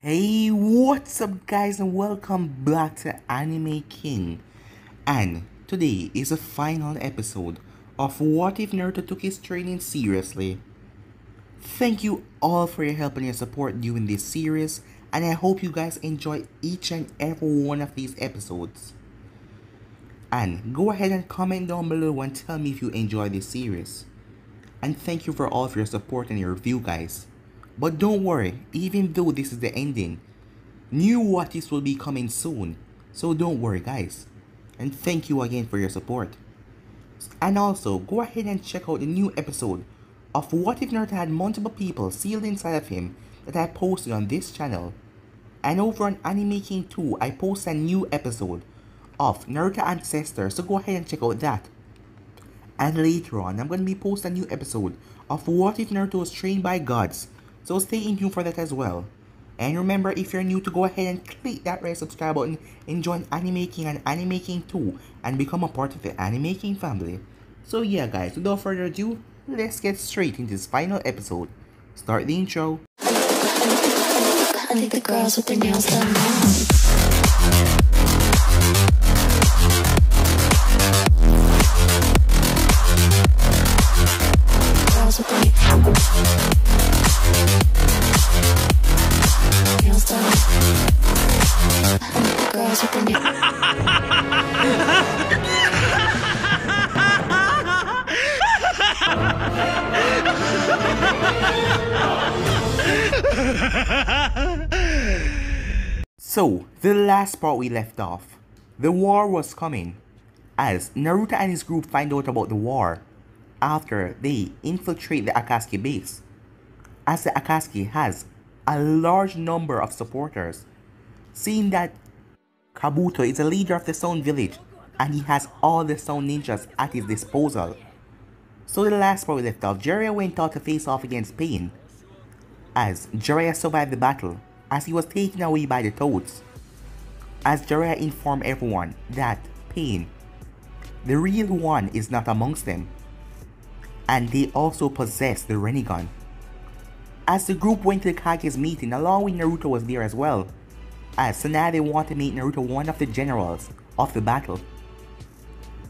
Hey, what's up guys and welcome back to Anime King. And today is the final episode of What If Naruto Took His Training Seriously. Thank you all for your help and your support during this series, and I hope you guys enjoy each and every one of these episodes. And go ahead and comment down below and tell me if you enjoy this series. And thank you for all of your support and your review guys. But don't worry, even though this is the ending, new what ifs will be coming soon, so don't worry guys. And thank you again for your support. And also, go ahead and check out the new episode of What If Naruto Had Multiple People Sealed Inside of Him that I posted on this channel. And over on Anime King 2, I posted a new episode of Naruto Ancestor, so go ahead and check out that. And later on, I'm going to be posting a new episode of What If Naruto Was Trained by Gods, so stay in tune for that as well. And remember, if you're new, to go ahead and click that red subscribe button and join Anime King and Anime King 2 and become a part of the Anime King family. So yeah guys, without further ado, let's get straight into this final episode. Start the intro. I think the girls with their nails done now. Girls with their nails done. I think the girls with their So, the last part we left off, the war was coming, as Naruto and his group find out about the war after they infiltrate the Akatsuki base, as the Akatsuki has a large number of supporters, seeing that Kabuto is a leader of the Sound Village and he has all the Sound Ninjas at his disposal. So the last part we left off, Jiraiya went out to face off against Pain, as Jiraiya survived the battle as he was taken away by the Toads, as Jiraiya informed everyone that Pain, the real one, is not amongst them, and they also possess the Rinnegan. As the group went to the Kage's meeting, along with Naruto was there as well, as Tsunade wanted to make Naruto one of the generals of the battle,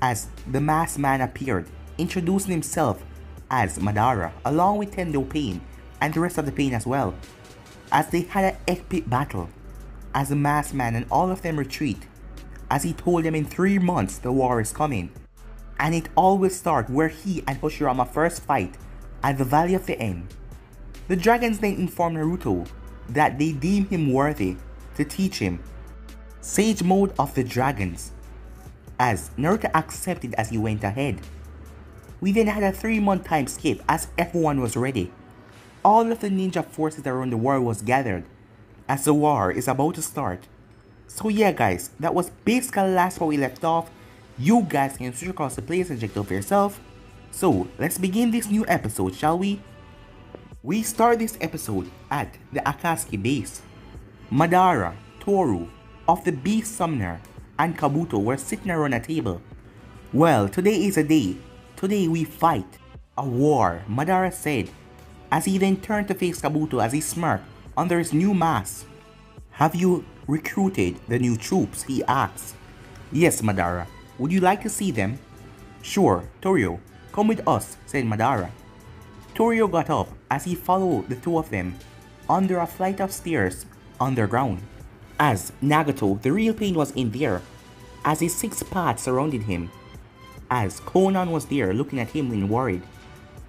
as the masked man appeared, introducing himself as Madara, along with Tendo Pain and the rest of the Pain as well, as they had an epic battle, as the masked man and all of them retreat, as he told them in 3 months the war is coming, and it all will start where he and Hoshirama first fight at the Valley of the End. The dragons then inform Naruto that they deem him worthy to teach him Sage Mode of the Dragons, as Naruto accepted as he went ahead. We then had a 3-month time skip as everyone was ready. All of the ninja forces around the world was gathered as the war is about to start. So yeah guys, that was basically the last part we left off. You guys can switch across the place and check it out for yourself. So let's begin this new episode, shall we? We start this episode at the Akatsuki base. Madara, Toru, of the Beast Summoner, and Kabuto were sitting around a table. Well, today is a day. Today we fight. A war, Madara said, as he then turned to face Kabuto as he smirked under his new mask. Have you recruited the new troops? He asked. Yes, Madara. Would you like to see them? Sure, Toru. Come with us, said Madara. Toru got up as he followed the two of them under a flight of stairs underground, as Nagato, the real Pain, was in there, as his 6 paths surrounded him, as Konan was there looking at him and worried,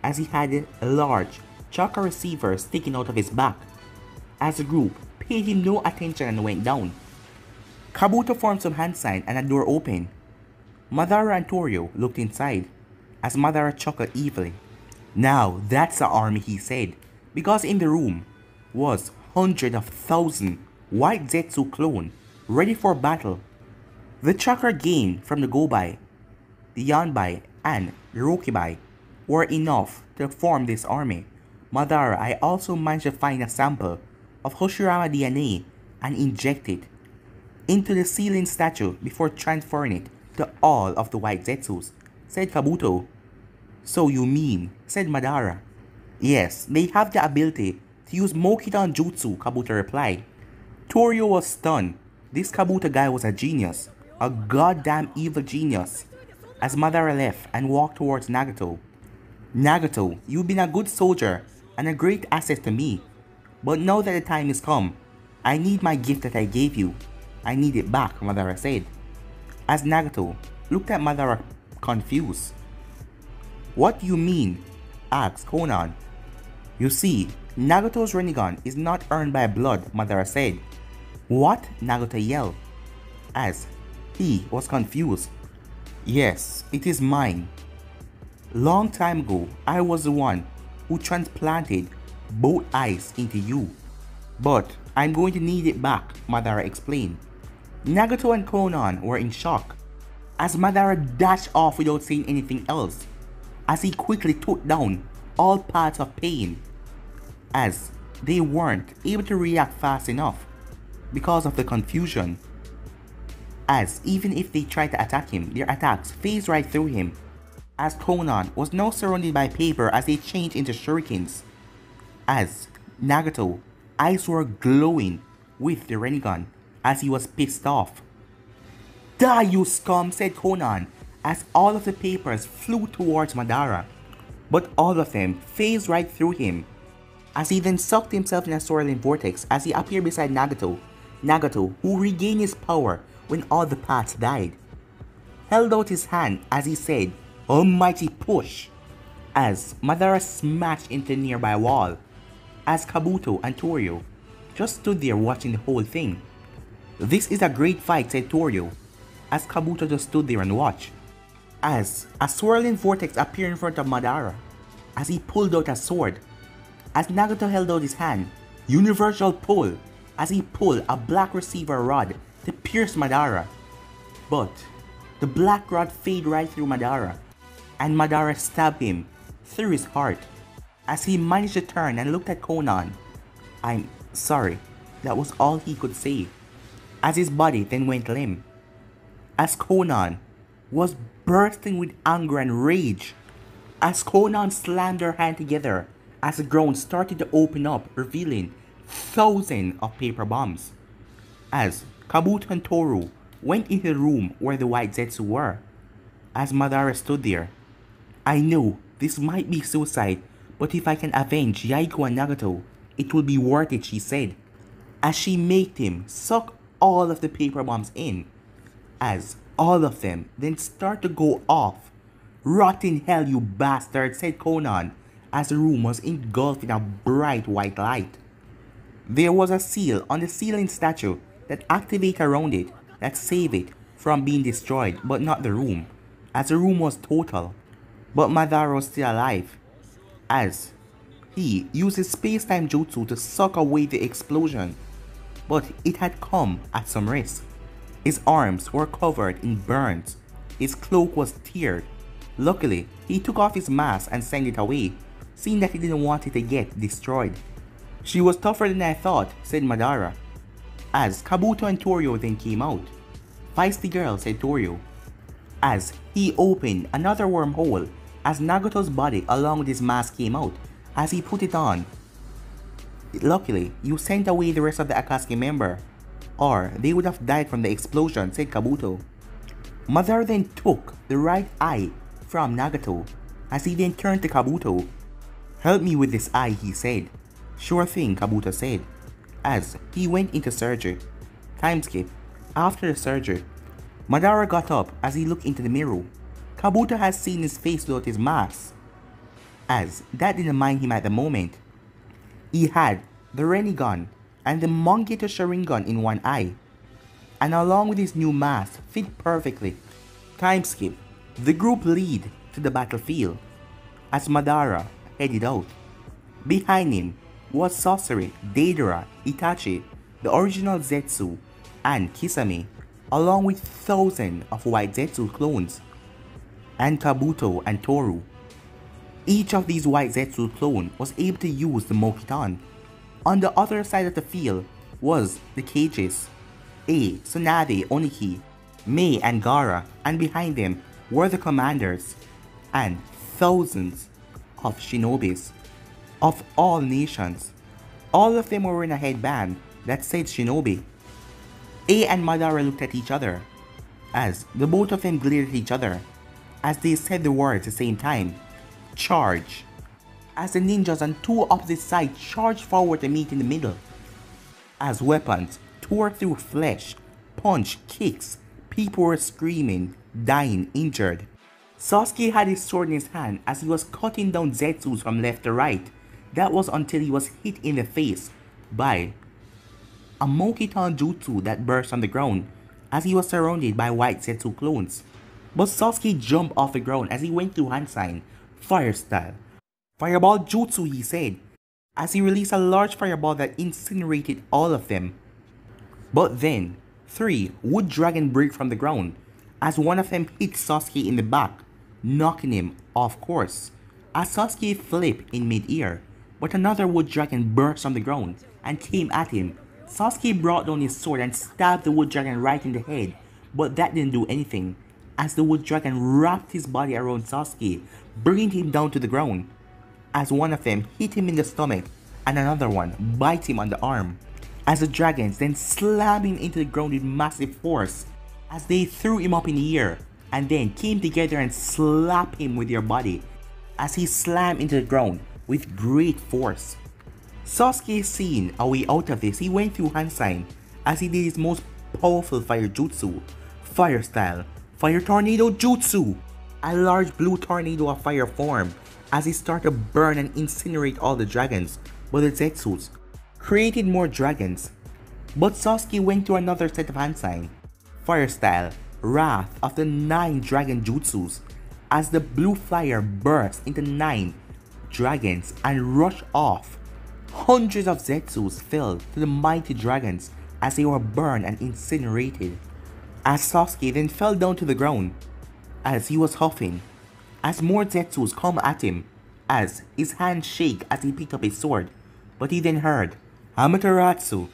as he had a large chakra receiver sticking out of his back, as the group paid him no attention and went down. Kabuto formed some hand sign and a door opened. Madara and Toru looked inside, as Madara chuckled evilly. Now that's the army, he said, because in the room was hundreds of thousands white Zetsu clone ready for battle. The chakra gained from the Gobai, the Yanbai, and the Rokibai were enough to form this army. Madara, I also managed to find a sample of Hoshirama DNA and inject it into the ceiling statue before transferring it to all of the white Zetsus, said Kabuto. So you mean, said Madara. Yes, they have the ability to use Mokidan Jutsu, Kabuto replied. Torio was stunned. This Kabuto guy was a genius, a goddamn evil genius. As Madara left and walked towards Nagato. Nagato, you've been a good soldier and a great asset to me. But now that the time has come, I need my gift that I gave you. I need it back, Madara said. As Nagato looked at Madara confused. What do you mean? Asked Konan. You see, Nagato's Rinnegan is not earned by blood, Madara said. What? Nagato yelled, as he was confused. Yes, it is mine. Long time ago, I was the one who transplanted both eyes into you. But I'm going to need it back, Madara explained. Nagato and Konan were in shock, as Madara dashed off without saying anything else, as he quickly took down all parts of pain, as they weren't able to react fast enough because of the confusion, as even if they tried to attack him, their attacks phased right through him, as Konan was now surrounded by paper as they changed into shurikens, as Nagato eyes were glowing with the Rinnegan as he was pissed off. Die, you scum, said Konan, as all of the papers flew towards Madara, but all of them phased right through him, as he then sucked himself in a swirling vortex as he appeared beside Nagato. Nagato, who regained his power when all the paths died, held out his hand as he said, "Almighty push," as Madara smashed into a nearby wall, as Kabuto and Torio just stood there watching the whole thing. This is a great fight, said Torio, as Kabuto just stood there and watched, as a swirling vortex appeared in front of Madara, as he pulled out a sword, as Nagato held out his hand, universal pull, as he pulled a black receiver rod to pierce Madara, but the black rod faded right through Madara, and Madara stabbed him through his heart, as he managed to turn and looked at Konan. I'm sorry, that was all he could say, as his body then went limp, as Konan was bursting with anger and rage, as Konan slammed her hand together as the ground started to open up, revealing thousands of paper bombs, as Kabuto and Toru went into the room where the white Zetsu were, as Madara stood there. I know this might be suicide, but if I can avenge Yaiko and Nagato, it will be worth it, she said, as she made him suck all of the paper bombs in, as all of them then start to go off. Rot in hell, you bastard, said Konan, as the room was engulfed in a bright white light. There was a seal on the ceiling statue that activated around it that saved it from being destroyed, but not the room, as the room was total. But Madara was still alive, as he used his space-time jutsu to suck away the explosion, but it had come at some risk. His arms were covered in burns, his cloak was teared. Luckily, he took off his mask and sent it away, seeing that he didn't want it to get destroyed. She was tougher than I thought, said Madara, as Kabuto and Torio then came out. Feisty girl, said Torio, as he opened another wormhole, as Nagato's body along with his mask came out, as he put it on. Luckily, you sent away the rest of the Akatsuki member, or they would have died from the explosion, said Kabuto. Madara then took the right eye from Nagato, as he then turned to Kabuto. Help me with this eye, he said. Sure thing, Kabuto said, as he went into surgery. Time skip. After the surgery, Madara got up as he looked into the mirror. Kabuto had seen his face without his mask, as that didn't mind him at the moment. He had the Rinnegan and the Mangeto Sharingan in one eye, and along with his new mask fit perfectly. Time skip. The group lead to the battlefield, as Madara headed out. Behind him was Sasori, Deidara, Itachi, the original Zetsu, and Kisame, along with thousands of white Zetsu clones, and Kabuto and Toru. Each of these white Zetsu clones was able to use the Mokitan. On the other side of the field was the cages, Tsunade, Oniki, Mei and Gaara, and behind them were the commanders, and thousands of shinobis of all nations. All of them were wearing a headband that said Shinobi. A and Madara looked at each other, as the both of them glared at each other, as they said the words at the same time, charge, as the ninjas on two opposite sides charged forward to meet in the middle. As weapons tore through flesh, punch, kicks, people were screaming, dying, injured. Sasuke had his sword in his hand as he was cutting down Zetsus from left to right. That was until he was hit in the face by a Monkey-Tan Jutsu that burst on the ground as he was surrounded by white Zetsu clones. But Sasuke jumped off the ground as he went through hand sign, fire style. Fireball Jutsu, he said, as he released a large fireball that incinerated all of them. But then, 3 wood dragon break from the ground as one of them hit Sasuke in the back, knocking him off course as Sasuke flipped in mid-air. But another wood dragon burst from the ground and came at him. Sasuke brought down his sword and stabbed the wood dragon right in the head, but that didn't do anything as the wood dragon wrapped his body around Sasuke, bringing him down to the ground, as one of them hit him in the stomach and another one bite him on the arm, as the dragons then slammed him into the ground with massive force as they threw him up in the air and then came together and slapped him with their body as he slammed into the ground with great force. Sasuke seeing a way out of this, he went through hand sign as he did his most powerful fire jutsu, fire style, fire tornado jutsu. A large blue tornado of fire formed as he started to burn and incinerate all the dragons, but the Zetsus created more dragons. But Sasuke went through another set of hand sign, fire style, wrath of the 9 dragon jutsus, as the blue fire burst into 9 dragons and rushed off. Hundreds of Zetsus fell to the mighty dragons as they were burned and incinerated, as Sasuke then fell down to the ground as he was huffing, as more Zetsus come at him, as his hands shake as he picked up his sword. But he then heard Amaterasu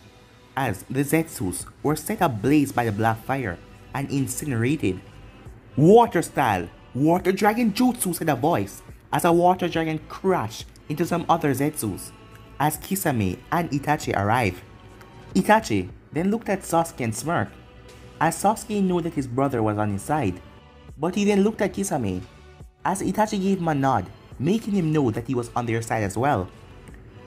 as the Zetsus were set ablaze by the black fire and incinerated. Water style, water dragon jutsu, said a voice as a water dragon crashed into some other Zetsus as Kisame and Itachi arrived. Itachi then looked at Sasuke and smirked as Sasuke knew that his brother was on his side. But he then looked at Kisame as Itachi gave him a nod, making him know that he was on their side as well.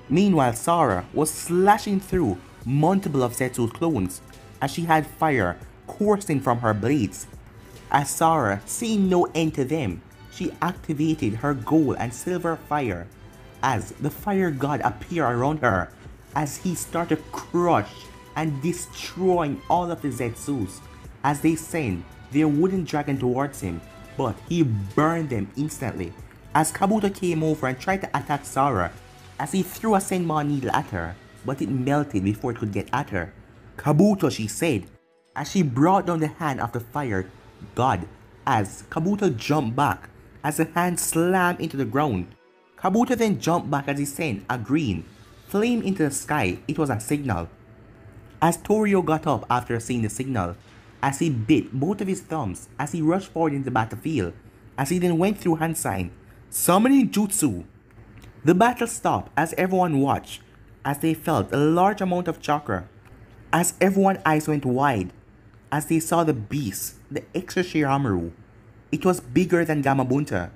Meanwhile, Sara was slashing through multiple of Zetsu's clones as she had fire coursing from her blades. As Sara, seeing no end to them, she activated her gold and silver fire as the fire god appeared around her as he started crush and destroying all of the Zetsus as they sent their wooden dragon towards him, but he burned them instantly as Kabuto came over and tried to attack Sara as he threw a Senmon needle at her, but it melted before it could get at her. Kabuto, she said, as she brought down the hand of the fire god as Kabuto jumped back as the hand slammed into the ground. Kabuto then jumped back as he sent a green flame into the sky. It was a signal. As Torio got up after seeing the signal, as he bit both of his thumbs as he rushed forward into the battlefield, as he then went through hand sign, summoning jutsu. The battle stopped as everyone watched, as they felt a large amount of chakra, as everyone's eyes went wide, as they saw the beast, the extra Shiramaru. It was bigger than Gamabunta.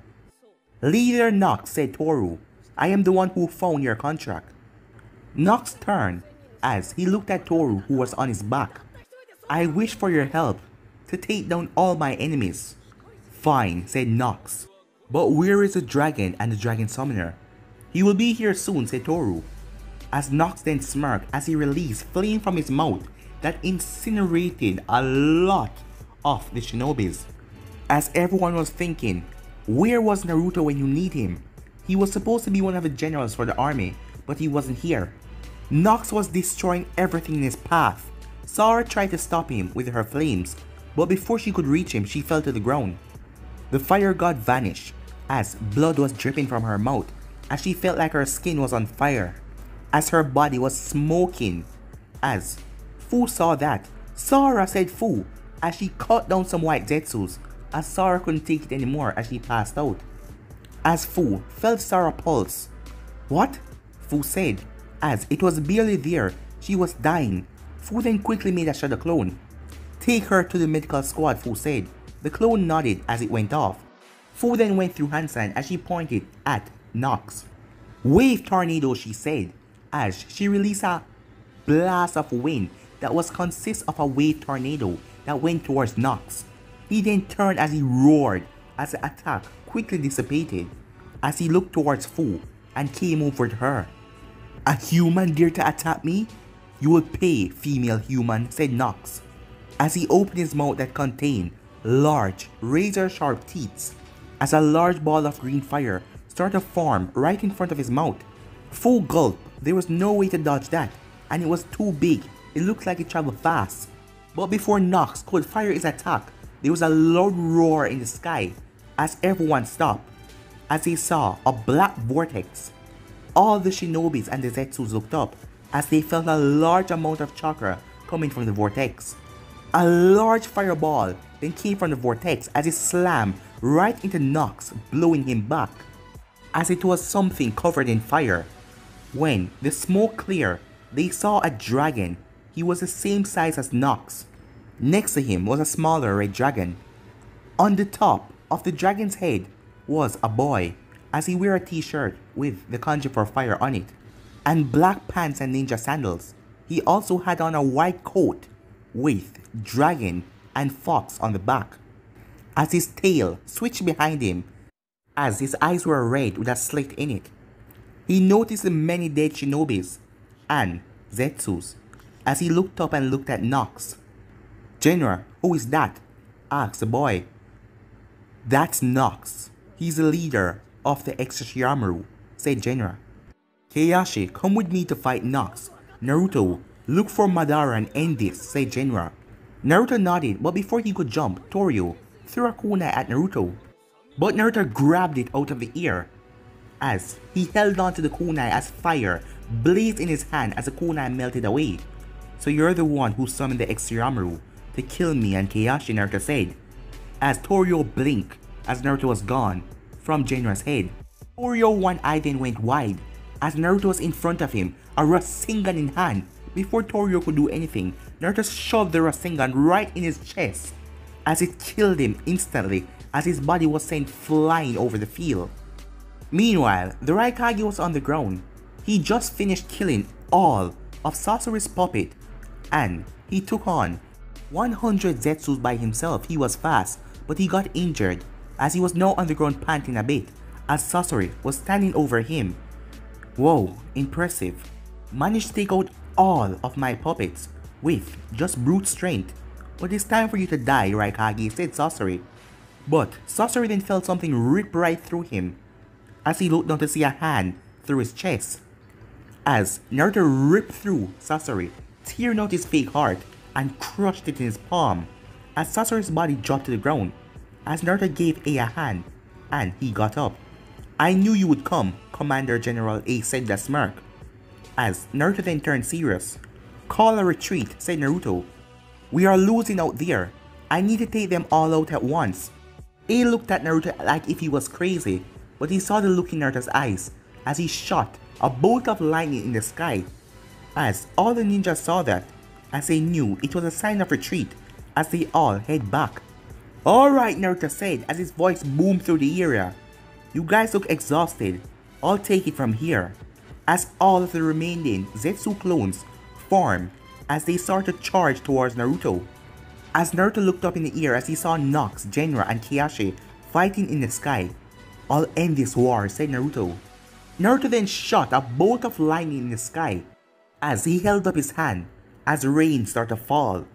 Leader Nox, said Toru, I am the one who found your contract. Nox turned as he looked at Toru, who was on his back. I wish for your help to take down all my enemies. Fine, said Nox. But where is the dragon and the dragon summoner? He will be here soon, said Toru. As Nox then smirked as he released flame from his mouth that incinerated a lot of the shinobis. As everyone was thinking, where was Naruto when you need him? He was supposed to be one of the generals for the army, but he wasn't here. Nox was destroying everything in his path. Sara tried to stop him with her flames, but before she could reach him, she fell to the ground. The fire god vanished as blood was dripping from her mouth as she felt like her skin was on fire, as her body was smoking. As Fu saw that, Sara said Fu as she cut down some white Zetsus as Sara couldn't take it anymore as she passed out. As Fu felt Sara's pulse. What? Fu said, as it was barely there. She was dying. Fu then quickly made a shadow clone. Take her to the medical squad, Fu said. The clone nodded as it went off. Fu then went through handstand as she pointed at Nox. Wave tornado, she said, as she released a blast of wind that was consist of a wave tornado that went towards Nox. He then turned as he roared as the attack quickly dissipated as he looked towards Fu and came over to her. A human dare to attack me? You will pay, female human, said Nox, as he opened his mouth that contained large, razor-sharp teeth, as a large ball of green fire started to form right in front of his mouth. Fu gulped. There was no way to dodge that, and it was too big. It looked like it traveled fast. But before Nox could fire his attack, there was a loud roar in the sky as everyone stopped, as they saw a black vortex. All the shinobis and the Zetsus looked up as they felt a large amount of chakra coming from the vortex. A large fireball then came from the vortex as it slammed right into Nox, blowing him back, as it was something covered in fire. When the smoke cleared, they saw a dragon. He was the same size as Nox. Next to him was a smaller red dragon. On the top of the dragon's head was a boy, as he wore a t-shirt with the kanji for fire on it, and black pants and ninja sandals. He also had on a white coat with dragon and fox on the back, as his tail switched behind him, as his eyes were red with a slit in it. He noticed the many dead shinobis and Zetsus as he looked up and looked at Nox. General, who is that? Asked the boy. That's Nox. He's the leader of the Extra-Shiamaru, said General. Heihachi, come with me to fight Nox. Naruto, look for Madara and end this, said General. Naruto nodded, but before he could jump, Torio threw a kunai at Naruto. But Naruto grabbed it out of the air as he held on to the kunai as fire blazed in his hand as the kunai melted away. So you're the one who summoned the Extra-Shiamaru to kill me and Heihachi, Naruto said, as Torio blinked as Naruto was gone from Genra's head. Torio one eye then went wide as Naruto was in front of him, a Rasengan in hand. Before Torio could do anything, Naruto shoved the Rasengan right in his chest as it killed him instantly as his body was sent flying over the field. Meanwhile, the Raikage was on the ground. He just finished killing all of Sasori's puppet and he took on 100 Zetsus by himself. He was fast, but he got injured as he was now on the ground panting a bit as Sasori was standing over him. Whoa, impressive. Managed to take out all of my puppets with just brute strength. But it's time for you to die, Raikage, said Sasori. But Sasori then felt something rip right through him as he looked down to see a hand through his chest. As Naruto ripped through Sasori, tearing out his fake heart and crushed it in his palm as Sasori's body dropped to the ground as Naruto gave A hand and he got up. I knew you would come, Commander General A said with a smirk as Naruto then turned serious. Call a retreat, said Naruto. We are losing out there. I need to take them all out at once. A looked at Naruto like if he was crazy, but he saw the look in Naruto's eyes as he shot a bolt of lightning in the sky. As all the ninjas saw that, as they knew it was a sign of retreat as they all head back. Alright, Naruto said as his voice boomed through the area. You guys look exhausted. I'll take it from here. As all of the remaining Zetsu clones formed as they started to charge towards Naruto. As Naruto looked up in the air as he saw Nox, Genra, and Heihachi fighting in the sky. I'll end this war, said Naruto. Naruto then shot a bolt of lightning in the sky as he held up his hand as rain started to fall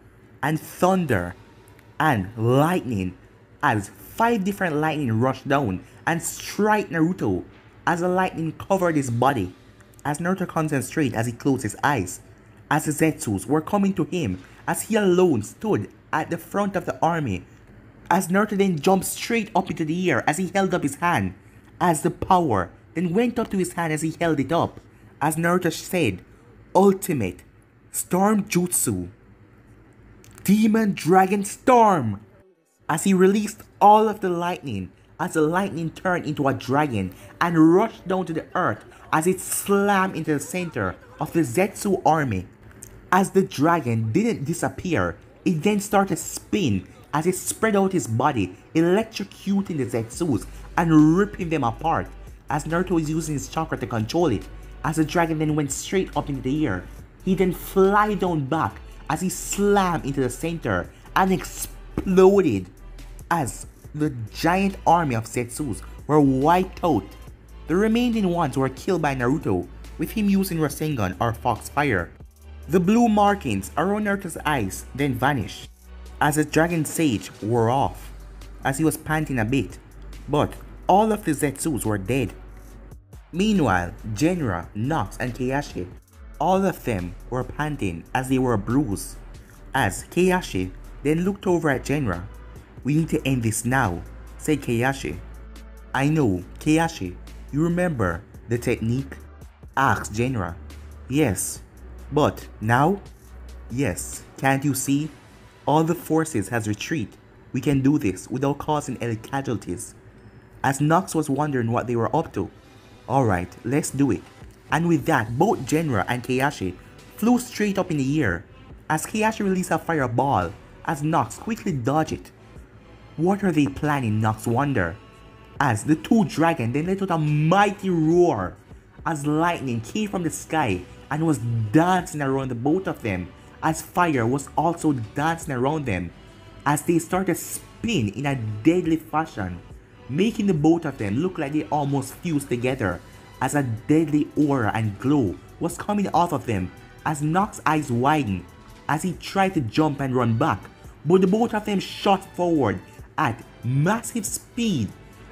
and thunder and lightning as 5 different lightning rushed down and strike Naruto as the lightning covered his body. As Naruto concentrated as he closed his eyes as the Zetsus were coming to him as he alone stood at the front of the army. As Naruto then jumped straight up into the air as he held up his hand as the power then went up to his hand as he held it up as Naruto said, Ultimate Storm Jutsu Demon Dragon Storm as he released all of the lightning as the lightning turned into a dragon and rushed down to the earth as it slammed into the center of the Zetsu army. As the dragon didn't disappear, it then started to spin as it spread out his body, electrocuting the Zetsus and ripping them apart as Naruto was using his chakra to control it. As the dragon then went straight up into the air, he then fly down back as he slammed into the center and exploded as the giant army of Zetsus were wiped out. The remaining ones were killed by Naruto with him using Rasengan or Fox Fire. The blue markings around Naruto's eyes then vanished as the Dragon Sage wore off as he was panting a bit, but all of the Zetsus were dead. Meanwhile, Genra, Nox and Keiyashi, all of them were panting as they were bruised, as Keiyashi then looked over at Genra. "We need to end this now," said Keiyashi. "I know, Keiyashi, you remember the technique?" asked Genra. "Yes. But now?" "Yes, can't you see? All the forces has retreated. We can do this without causing any casualties." As Nox was wondering what they were up to. "Alright, let's do it." And with that, both Genra and Keiyashi flew straight up in the air as Keiyashi released a fireball as Nox quickly dodged it. What are they planning, Nox wondered, as the two dragons then let out a mighty roar as lightning came from the sky and was dancing around the both of them, as fire was also dancing around them as they started to spin in a deadly fashion, making the both of them look like they almost fused together as a deadly aura and glow was coming off of them as Nox's eyes widened as he tried to jump and run back, but the both of them shot forward at massive speed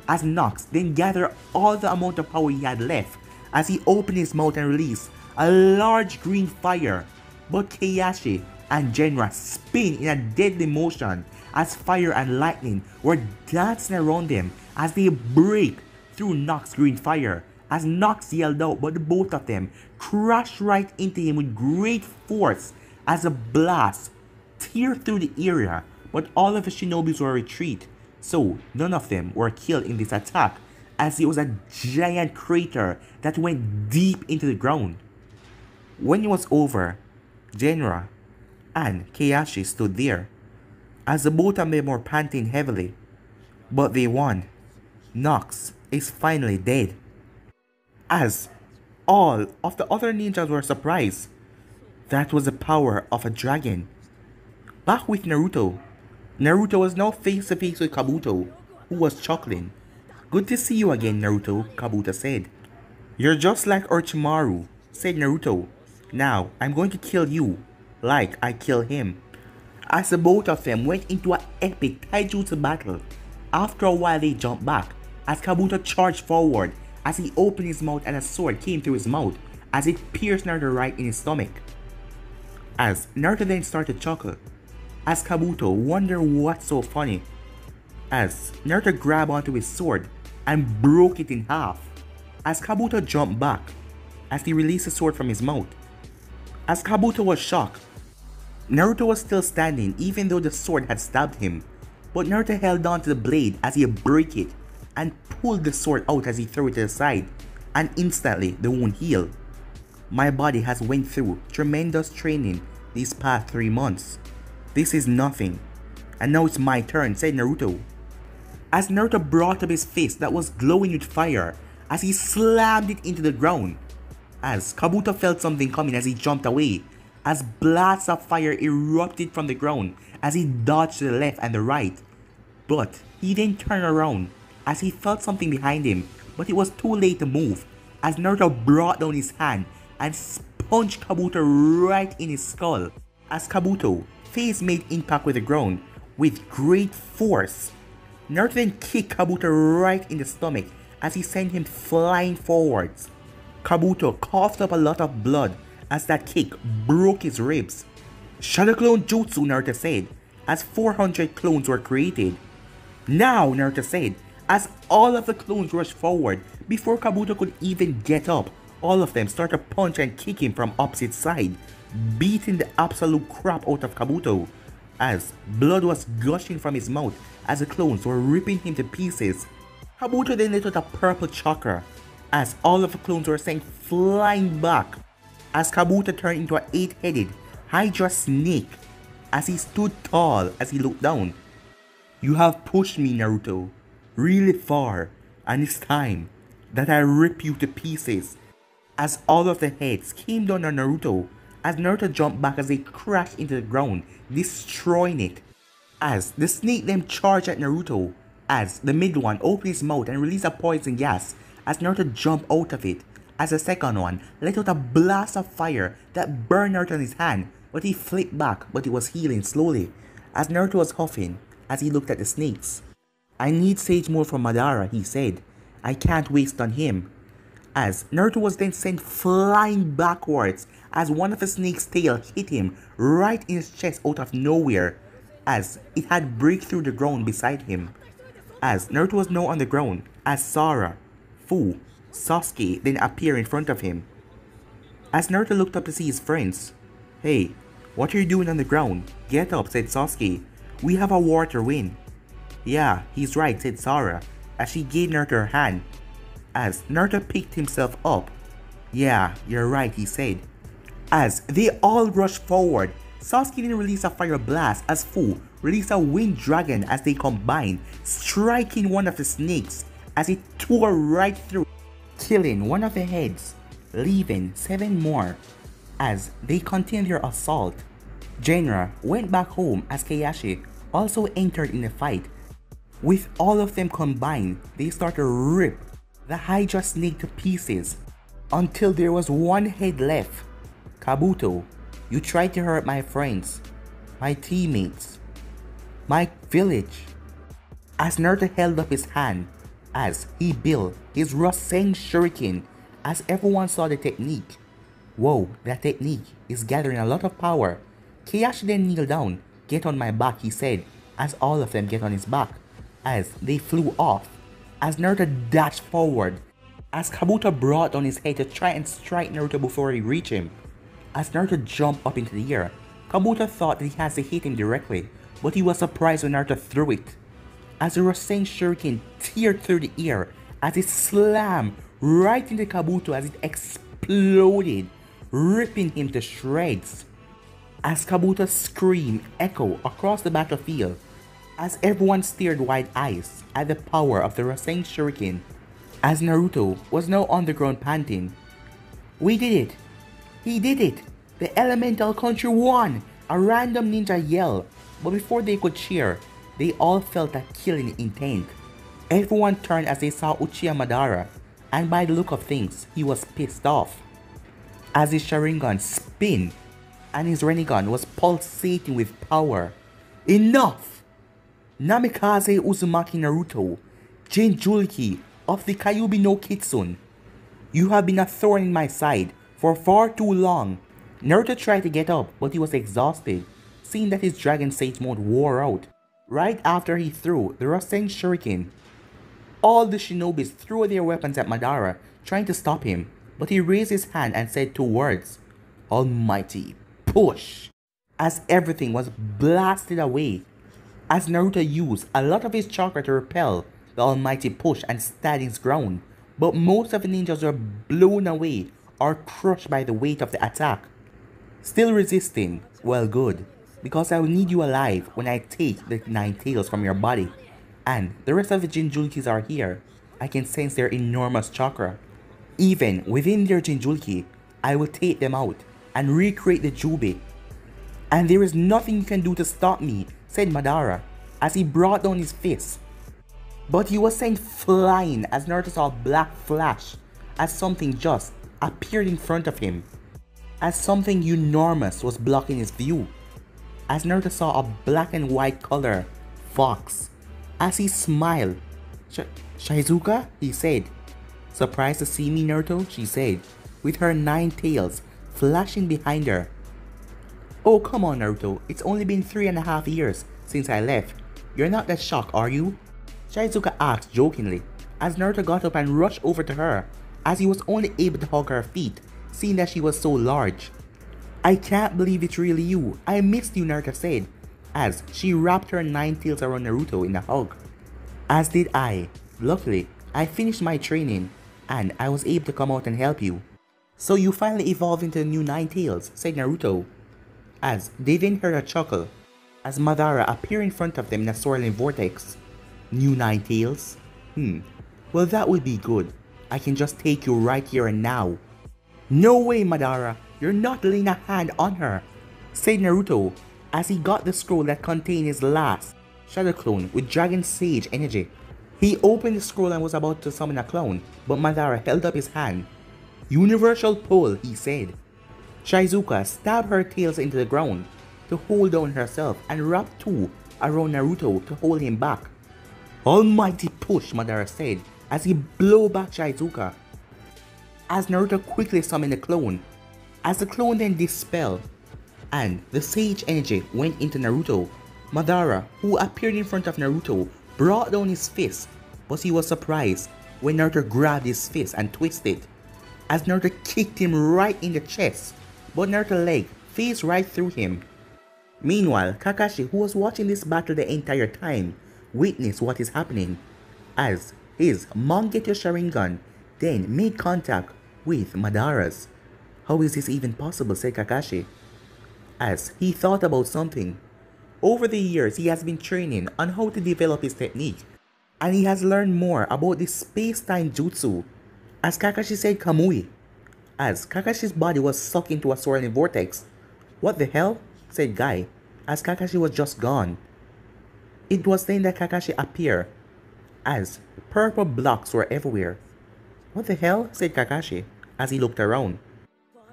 as Nox then gathered all the amount of power he had left as he opened his mouth and released a large green fire, but Keiyashi and Genra spin in a deadly motion as fire and lightning were dancing around them as they break through Nox's green fire as Nox yelled out, but the both of them crashed right into him with great force as a blast teared through the area, but all of the shinobis were retreat, so none of them were killed in this attack as it was a giant crater that went deep into the ground. When it was over, Genra and Keiyashi stood there as the both of them were panting heavily, but they won. Nox is finally dead. As all of the other ninjas were surprised. That was the power of a dragon. Back with Naruto. Naruto was now face to face with Kabuto, who was chuckling. "Good to see you again, Naruto," Kabuto said. "You're just like Orochimaru," said Naruto. "Now, I'm going to kill you, like I killed him." As the both of them went into an epic taijutsu battle, after a while they jumped back, as Kabuto charged forward, as he opened his mouth and a sword came through his mouth, as it pierced Naruto right in his stomach. As Naruto then started to chuckle, as Kabuto wondered what's so funny, as Naruto grabbed onto his sword and broke it in half, as Kabuto jumped back, as he released the sword from his mouth. As Kabuto was shocked, Naruto was still standing even though the sword had stabbed him, but Naruto held on to the blade as he broke it and pulled the sword out as he threw it to the side, and instantly the wound healed. "My body has went through tremendous training these past 3 months. This is nothing, and now it's my turn," said Naruto. As Naruto brought up his fist that was glowing with fire as he slammed it into the ground, as Kabuto felt something coming as he jumped away, as blasts of fire erupted from the ground as he dodged to the left and the right. But he then turned around as he felt something behind him, but it was too late to move as Naruto brought down his hand and punched Kabuto right in his skull as Kabuto face made impact with the ground with great force. Naruto then kicked Kabuto right in the stomach as he sent him flying forwards. Kabuto coughed up a lot of blood as that kick broke his ribs. "Shatter Clone Jutsu," Naruto said, as 400 clones were created. "Now," Naruto said, as all of the clones rushed forward before Kabuto could even get up. All of them started to punch and kick him from opposite side, beating the absolute crap out of Kabuto, as blood was gushing from his mouth as the clones were ripping him to pieces. Kabuto then let out a purple chakra as all of the clones were sent flying back as Kabuto turned into an 8-headed Hydra snake as he stood tall as he looked down. You have pushed me, Naruto, really far, and it's time that I rip you to pieces. As all of the heads came down on Naruto, as Naruto jumped back as they crashed into the ground, destroying it. As the snake then charged at Naruto, as the middle one opened his mouth and released a poison gas, as Naruto jumped out of it, as the second one let out a blast of fire that burned Naruto in his hand, but he flipped back, but it was healing slowly, as Naruto was huffing as he looked at the snakes. I need Sage more from Madara, he said. I can't waste on him. As Naruto was then sent flying backwards as one of the snake's tail hit him right in his chest out of nowhere, as it had break through the ground beside him. As Naruto was now on the ground, as Sora, Fu, Sasuke then appear in front of him. As Naruto looked up to see his friends. Hey, what are you doing on the ground? Get up, said Sasuke. We have a war to win. Yeah, he's right, said Sora, as she gave Naruto her hand. As Naruto picked himself up. Yeah, you're right, he said. As they all rushed forward, Sasuke then released a fire blast as Fu released a wind dragon as they combined, striking one of the snakes as it tore right through, killing one of the heads, leaving 7 more as they continued their assault. Genra went back home as Kakashi also entered in the fight. With all of them combined, they started to rip the Hydra snake to pieces until there was one head left. Kabuto, you tried to hurt my friends, my teammates, my village. As Naruto held up his hand as he built his Rasen Shuriken, as everyone saw the technique. Whoa, that technique is gathering a lot of power. Kakashi then kneeled down. Get on my back, he said, as all of them get on his back, as they flew off. As Naruto dashed forward, as Kabuto brought down his head to try and strike Naruto before he reached him. As Naruto jumped up into the air, Kabuto thought that he had to hit him directly, but he was surprised when Naruto threw it. As the Rasen Shuriken teared through the air, as it slammed right into Kabuto as it exploded, ripping him to shreds. As Kabuto's scream echoed across the battlefield, as everyone stared wide-eyed at the power of the Rasen Shuriken, as Naruto was now on the ground panting. We did it! He did it! The elemental country won! A random ninja yelled, but before they could cheer, they all felt a killing intent. Everyone turned as they saw Uchiha Madara, and by the look of things, he was pissed off. As his Sharingan spun, and his Rinnegan was pulsating with power. Enough! Namikaze Uzumaki Naruto, Jinchuriki of the Kyuubi no Kitsune. You have been a thorn in my side for far too long. Naruto tried to get up, but he was exhausted, seeing that his Dragon Sage mode wore out. Right after he threw the Rasen Shuriken, all the shinobis threw their weapons at Madara, trying to stop him, but he raised his hand and said 2 words. Almighty push! As everything was blasted away, as Naruto used a lot of his chakra to repel the almighty push and stand his ground, but most of the ninjas were blown away or crushed by the weight of the attack. Still resisting? Well, good, because I will need you alive when I take the 9 tails from your body, and the rest of the Jinchurikis are here. I can sense their enormous chakra. Even within their Jinchuriki, I will take them out and recreate the Jubi. And there is nothing you can do to stop me, said Madara, as he brought down his fist. But he was sent flying as Naruto saw a black flash, as something just appeared in front of him, as something enormous was blocking his view. As Naruto saw a black and white color fox, as he smiled. Shizuka? He said. Surprised to see me, Naruto? She said, with her 9 tails flashing behind her. Oh, come on, Naruto. It's only been 3.5 years since I left. You're not that shocked, are you? Shizuka asked jokingly, as Naruto got up and rushed over to her, as he was only able to hug her feet, seeing that she was so large. I can't believe it's really you. I missed you, Naruto said, as she wrapped her 9 tails around Naruto in a hug. As did I. Luckily, I finished my training, and I was able to come out and help you. So you finally evolved into the new 9 tails, said Naruto. as they then heard a chuckle as Madara appeared in front of them in a swirling vortex. New Nine Tails? Well, that would be good. I can just take you right here and now. No way, Madara, you're not laying a hand on her, said Naruto as he got the scroll that contained his last Shadow clone with Dragon Sage energy. He opened the scroll and was about to summon a clone, but Madara held up his hand. Universal pull, he said. Shizuka stabbed her tails into the ground to hold down herself and wrapped two around Naruto to hold him back. Almighty push, Madara said as he blew back Shizuka. As Naruto quickly summoned the clone, as the clone then dispelled, and the sage energy went into Naruto, Madara, who appeared in front of Naruto, brought down his fist, but he was surprised when Naruto grabbed his fist and twisted, as Naruto kicked him right in the chest, but Naruto's leg phased right through him. Meanwhile, Kakashi, who was watching this battle the entire time, witnessed what is happening, as his Mangekyou Sharingan then made contact with Madara's. How is this even possible, said Kakashi, as he thought about something. Over the years, he has been training on how to develop his technique, and he has learned more about the space-time jutsu, as Kakashi said Kamui, as Kakashi's body was sucked into a swirling vortex. What the hell, said Guy, as Kakashi was just gone. It was then that Kakashi appeared, as purple blocks were everywhere. What the hell, said Kakashi, as he looked around.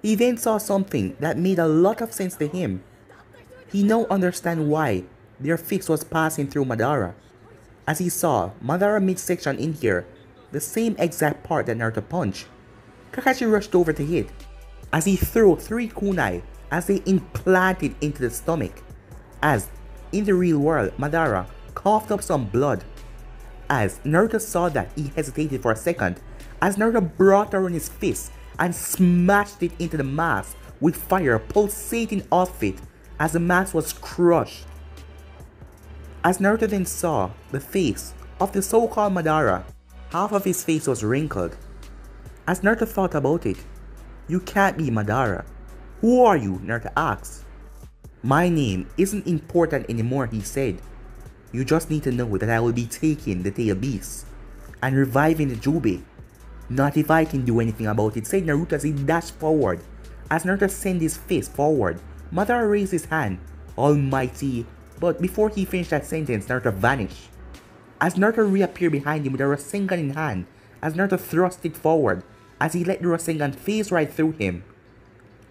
He then saw something that made a lot of sense to him. He now understood why their fist was passing through Madara, as he saw Madara midsection in here, the same exact part that Naruto punched. Kakashi rushed over to hit, as he threw 3 kunai as they implanted into the stomach, as in the real world Madara coughed up some blood. As Naruto saw that, he hesitated for a second, as Naruto brought around his fist and smashed it into the mask with fire pulsating off it as the mask was crushed. As Naruto then saw the face of the so-called Madara, half of his face was wrinkled. As Naruto thought about it, you can't be Madara. Who are you? Naruto asked. My name isn't important anymore, he said. You just need to know that I will be taking the tail beast and reviving the Jubi. Not if I can do anything about it, said Naruto as he dashed forward. As Naruto sent his fist forward, Madara raised his hand. Almighty. But before he finished that sentence, Naruto vanished. As Naruto reappeared behind him with a Rasengan in hand, as Naruto thrust it forward, as he let the Rasengan phase right through him,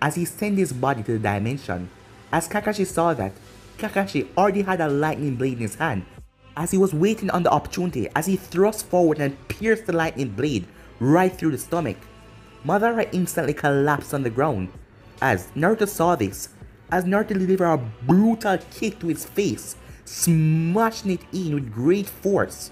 as he sent his body to the dimension. As Kakashi saw that, Kakashi already had a lightning blade in his hand, as he was waiting on the opportunity, as he thrust forward and pierced the lightning blade right through the stomach. Madara instantly collapsed on the ground. As Naruto saw this, as Naruto delivered a brutal kick to his face, smashing it in with great force.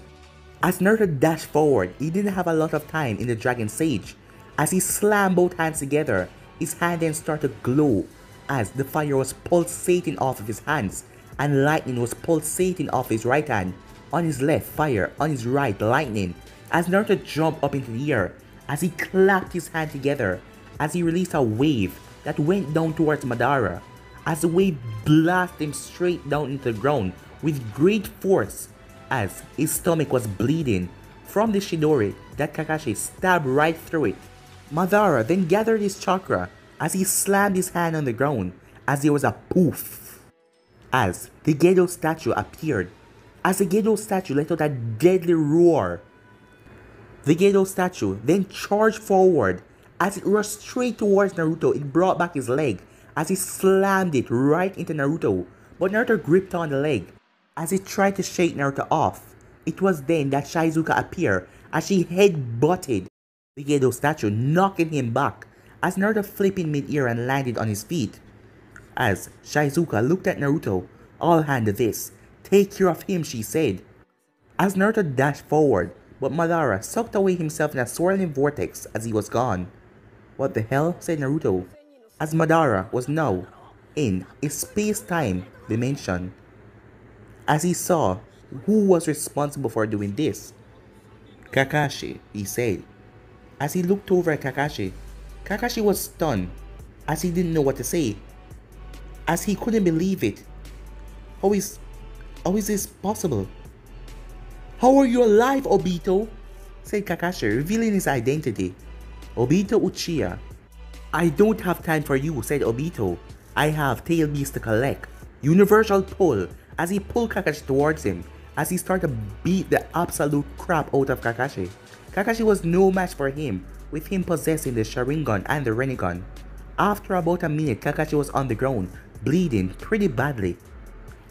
As Naruto dashed forward, he didn't have a lot of time in the Dragon Sage. As he slammed both hands together, his hand then started to glow, as the fire was pulsating off of his hands, and lightning was pulsating off his right hand. On his left, fire. On his right, lightning. As Naruto jumped up into the air, as he clapped his hand together, as he released a wave that went down towards Madara, as the wave blasted him straight down into the ground with great force, as his stomach was bleeding from the Chidori that Kakashi stabbed right through it. Madara then gathered his chakra as he slammed his hand on the ground, as there was a poof, as the Gedo statue appeared. As the Gedo statue let out a deadly roar, the Gedo statue then charged forward. As it rushed straight towards Naruto, it brought back his leg as he slammed it right into Naruto, but Naruto gripped on the leg as he tried to shake Naruto off. It was then that Shizuka appeared as she head-butted the Gedo statue, knocking him back, as Naruto flipped in mid-air and landed on his feet. As Shizuka looked at Naruto, "I'll handle this. Take care of him," she said. As Naruto dashed forward, but Madara sucked away himself in a swirling vortex as he was gone. What the hell, said Naruto, as Madara was now in a space-time dimension. As he saw who was responsible for doing this. Kakashi, he said. As he looked over at Kakashi, Kakashi was stunned as he didn't know what to say. as he couldn't believe it. How is this possible? How are you alive, Obito? Said Kakashi, revealing his identity. Obito Uchiha. I don't have time for you, said Obito. I have tail beasts to collect. Universal pull, as he pulled Kakashi towards him, as he started to beat the absolute crap out of Kakashi. Kakashi was no match for him, with him possessing the Sharingan and the Rinnegan. After about a minute, Kakashi was on the ground, bleeding pretty badly.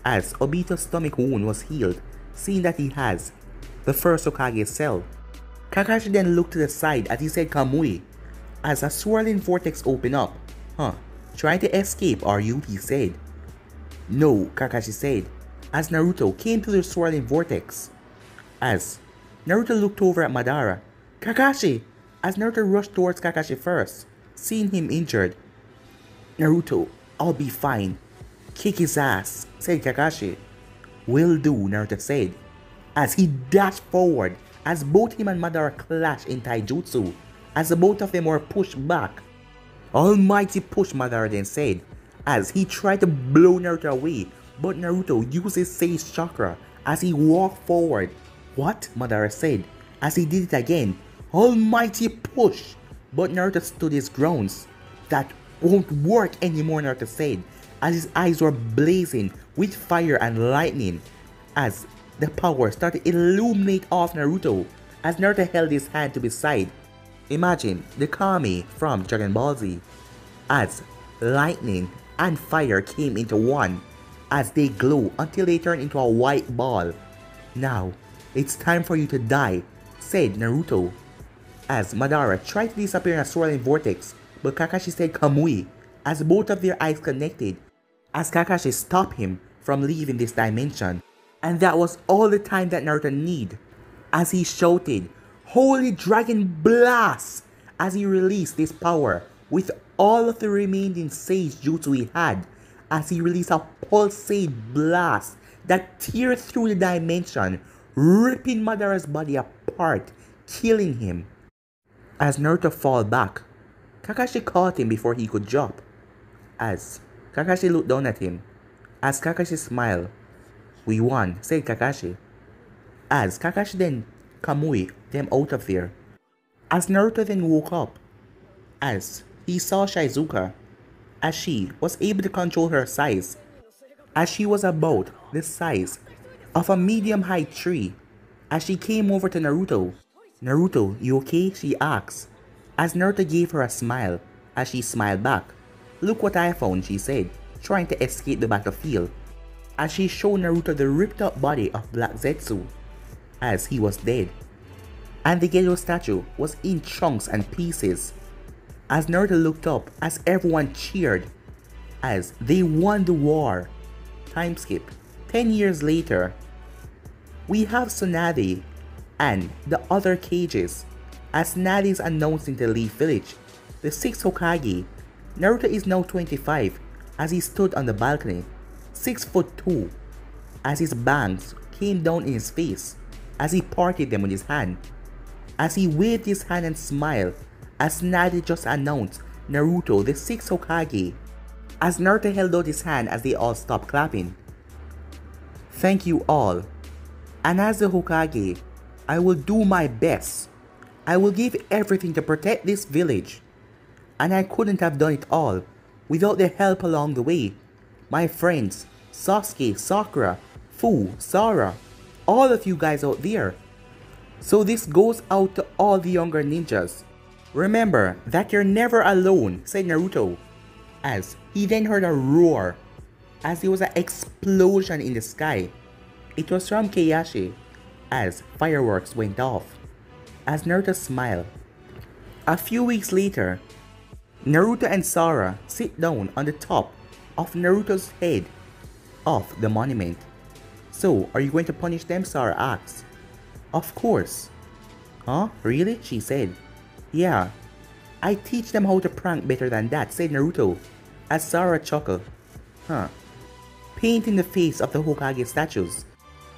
As Obito's stomach wound was healed, seeing that he has the first Hokage cell. Kakashi then looked to the side as he said Kamui, as a swirling vortex opened up. Trying to escape, are you? He said. No, Kakashi said, as Naruto came to the swirling vortex. As Naruto looked over at Madara. Kakashi! As Naruto rushed towards Kakashi first, seeing him injured. Naruto, I'll be fine. Kick his ass, said Kakashi. Will do, Naruto said, as he dashed forward as both him and Madara clashed in taijutsu, as the both of them were pushed back. Almighty push, Madara then said, as he tried to blow Naruto away, but Naruto used his Sage Chakra as he walked forward. What? Madara said, as he did it again. Almighty push! But Naruto stood his grounds. That won't work anymore, Naruto said, as his eyes were blazing with fire and lightning, as the power started to illuminate off Naruto, as Naruto held his hand to his side. Imagine the Kami from Dragon Ball Z, as lightning and fire came into one, as they glow until they turn into a white ball. Now, it's time for you to die, said Naruto, as Madara tried to disappear in a swirling vortex, but Kakashi said Kamui, as both of their eyes connected, as Kakashi stopped him from leaving this dimension. And that was all the time that Naruto needed, as he shouted, Holy Dragon Blast! As he released this power with all of the remaining Sage Jutsu he had, as he released a pulsate blast that teared through the dimension, ripping Madara's body apart, killing him. As Naruto fell back, Kakashi caught him before he could jump. As Kakashi looked down at him, as Kakashi smiled. We won, said Kakashi. As Kakashi then Kamui them out of there. As Naruto then woke up, as he saw Shizuka, as she was able to control her size, as she was about the size of a medium-height tree, as she came over to Naruto. Naruto, you okay? She asked, as Naruto gave her a smile, as she smiled back. Look what I found, she said, trying to escape the battlefield, as she showed Naruto the ripped up body of Black Zetsu, as he was dead, and the Gedo statue was in chunks and pieces. As Naruto looked up, as everyone cheered, as they won the war. Time skip. 10 years later, we have Tsunade and the other cages, as Tsunade is announcing to leave village. The 6th Hokage, Naruto is now 25, as he stood on the balcony, 6'2", as his bangs came down in his face, as he parted them with his hand, as he waved his hand and smiled, as Tsunade just announced Naruto the 6th Hokage, as Naruto held out his hand as they all stopped clapping. Thank you all, and as the Hokage, I will do my best. I will give everything to protect this village, and I couldn't have done it all without the help along the way. My friends, Sasuke, Sakura, Fu, Sara, all of you guys out there. So this goes out to all the younger ninjas. Remember that you're never alone, said Naruto, as he then heard a roar, as there was an explosion in the sky. It was from Keiyashi, as fireworks went off, as Naruto smiled. A few weeks later, Naruto and Sara sit down on the top of Naruto's head of the monument. So, are you going to punish them? Sara asked. Of course. Huh? Really? She said. Yeah. I teach them how to prank better than that, said Naruto, as Sara chuckled. Huh. Paint in the face of the Hokage statues.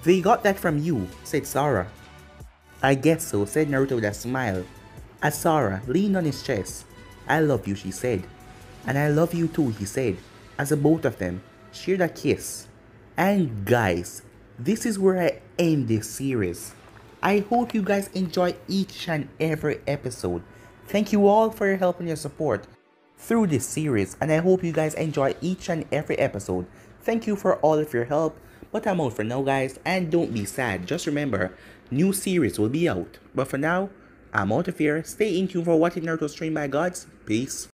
They got that from you, said Sara. I guess so, said Naruto with a smile, as Sara leaned on his chest. I love you, she said. And I love you too, he said, as the both of them shared a kiss. And guys, this is where I end this series. I hope you guys enjoy each and every episode. Thank you all for your help and your support through this series, and I hope you guys enjoy each and every episode. Thank you for all of your help, but I'm out for now guys, and don't be sad. Just remember, new series will be out. But for now, I'm out of here. Stay in tune for What If Naruto Stream by Gods. Peace.